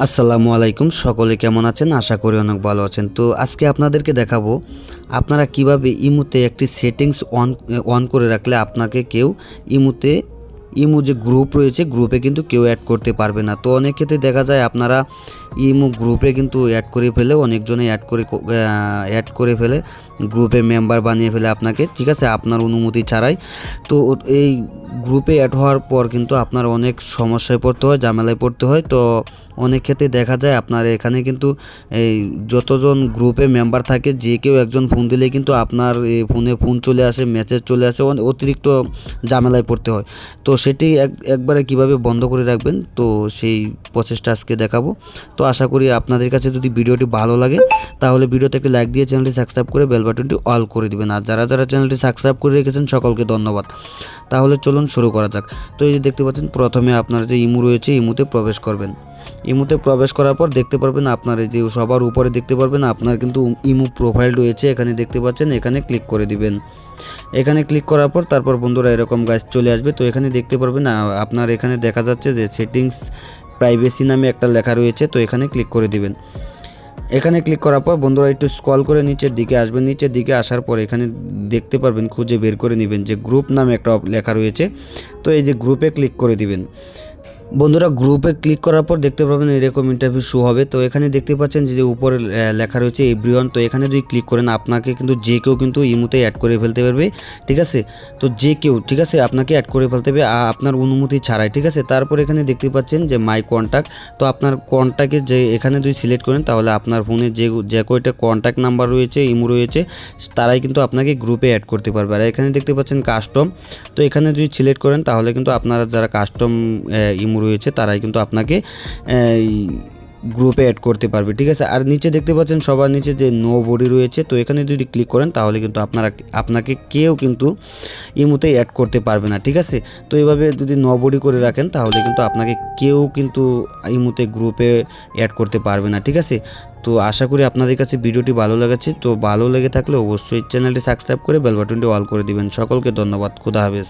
আসসালামু আলাইকুম, সকলে কেমন আছেন? আশা করি অনেক ভালো আছেন। তো আজকে আপনাদেরকে দেখাবো আপনারা কিভাবে ইমোতে একটি সেটিংস অন করে রাখলে আপনাকে কেউ ইমোতে ইমো যে গ্রুপ রয়েছে গ্রুপে কিন্তু কেউ অ্যাড করতে পারবে না। তো অনেক ক্ষেত্রে দেখা যায় আপনারা ইমো গ্রুপে কিন্তু অ্যাড করে ফেলে অনেকজনে অ্যাড করে ফেলে, গ্রুপে মেম্বার বানিয়ে ফেলে আপনাকে, ঠিক আছে, আপনার অনুমতি ছাড়াই। তো এই গ্রুপে অ্যাড হওয়ার পর কিন্তু আপনার অনেক সমস্যায় পড়তে হয়, ঝামেলায় পড়তে হয়। তো অনেক ক্ষেত্রে দেখা যায় আপনার এখানে কিন্তু এই যতজন গ্রুপে মেম্বার থাকে যে কেউ একজন ফোন দিলে কিন্তু আপনার এই ফোনে ফোন চলে আসে, মেসেজ চলে আসে, অতিরিক্ত ঝামেলায় পড়তে হয়। তো সেটি একবারে কিভাবে বন্ধ করে রাখবেন, তো সেই প্রসেসটা আজকে দেখাবো। তো আশা করি আপনাদের কাছে যদি ভিডিওটি ভালো লাগে তাহলে ভিডিওতে একটি লাইক দিয়ে চ্যানেলটি সাবস্ক্রাইব করে বেল বাটনটি অল করে দিবেন। আর যারা যারা চ্যানেলটি সাবস্ক্রাইব করে রেখেছেন সকলকে ধন্যবাদ। তাহলে চলুন শুরু করা যাক। তো এই যে দেখতে পাচ্ছেন, প্রথমে আপনার যে ইমো রয়েছে ইমোতে প্রবেশ করবেন। ইমোতে প্রবেশ করার পর দেখতে পারবেন আপনার এই যে সবার উপরে দেখতে পারবেন আপনার কিন্তু ইমো প্রোফাইল রয়েছে, এখানে দেখতে পাচ্ছেন, এখানে ক্লিক করে দিবেন। এখানে ক্লিক করার পর তারপর বন্ধুরা এরকম গাছ চলে আসবে। তো এখানে দেখতে পারবেন আপনার এখানে দেখা যাচ্ছে যে সেটিংস প্রাইভেসি নামে একটা লেখা রয়েছে, তো এখানে ক্লিক করে দিবেন। এখানে ক্লিক করার পর বন্ধুরা একটু স্ক্রল করে নিচের দিকে আসবেন। নিচের দিকে আসার পর এখানে দেখতে পারবেন, খুঁজে বের করে নেবেন যে গ্রুপ নামে একটা লেখা রয়েছে। তো এই যে গ্রুপে ক্লিক করে দিবেন। বন্ধুরা গ্রুপে ক্লিক করার পর দেখতে পাবেন এরকম ইন্টারভিউ শো হবে। তো এখানে দেখতে পাচ্ছেন যে উপরে লেখা রয়েছে এভরিওয়ান। তো এখানে যদি ক্লিক করেন আপনাকে কিন্তু যে কেউ কিন্তু ইমোতে অ্যাড করে ফেলতে পারবে, ঠিক আছে। তো যে কেউ, ঠিক আছে, আপনাকে অ্যাড করে ফেলতে হবে আপনার অনুমতি ছাড়াই, ঠিক আছে। তারপর এখানে দেখতে পাচ্ছেন যে মাই কন্ট্যাক্ট। তো আপনার কন্ট্যাক্টে যে এখানে যদি সিলেক্ট করেন তাহলে আপনার ফোনে যে কয়টা কন্ট্যাক্ট নাম্বার রয়েছে, ইমো রয়েছে, তারাই কিন্তু আপনাকে গ্রুপে অ্যাড করতে পারবে। আর এখানে দেখতে পাচ্ছেন কাস্টম। তো এখানে যদি সিলেক্ট করেন তাহলে কিন্তু আপনারা যারা কাস্টম ইমো রয়েছে তারাই কিন্তু আপনাকে গ্রুপে অ্যাড করতে পারবে, ঠিক আছে। আর নিচে দেখতে পাচ্ছেন সবার নিচে যে নো বডি রয়েছে, তো এখানে যদি ক্লিক করেন তাহলে কিন্তু আপনাকে কেউ কিন্তু ইমোতে অ্যাড করতে পারবে না, ঠিক আছে। তো এইভাবে যদি নো বডি করে রাখেন তাহলে কিন্তু আপনাকে কেউ কিন্তু ইমোতে গ্রুপে অ্যাড করতে পারবে না, ঠিক আছে। তো আশা করি আপনাদের কাছে ভিডিওটি ভালো লেগেছে। তো ভালো লেগে থাকলে অবশ্যই চ্যানেলটি সাবস্ক্রাইব করে বেল বাটনটি অল করে দিবেন। সকলকে ধন্যবাদ। খুদা হাফেজ।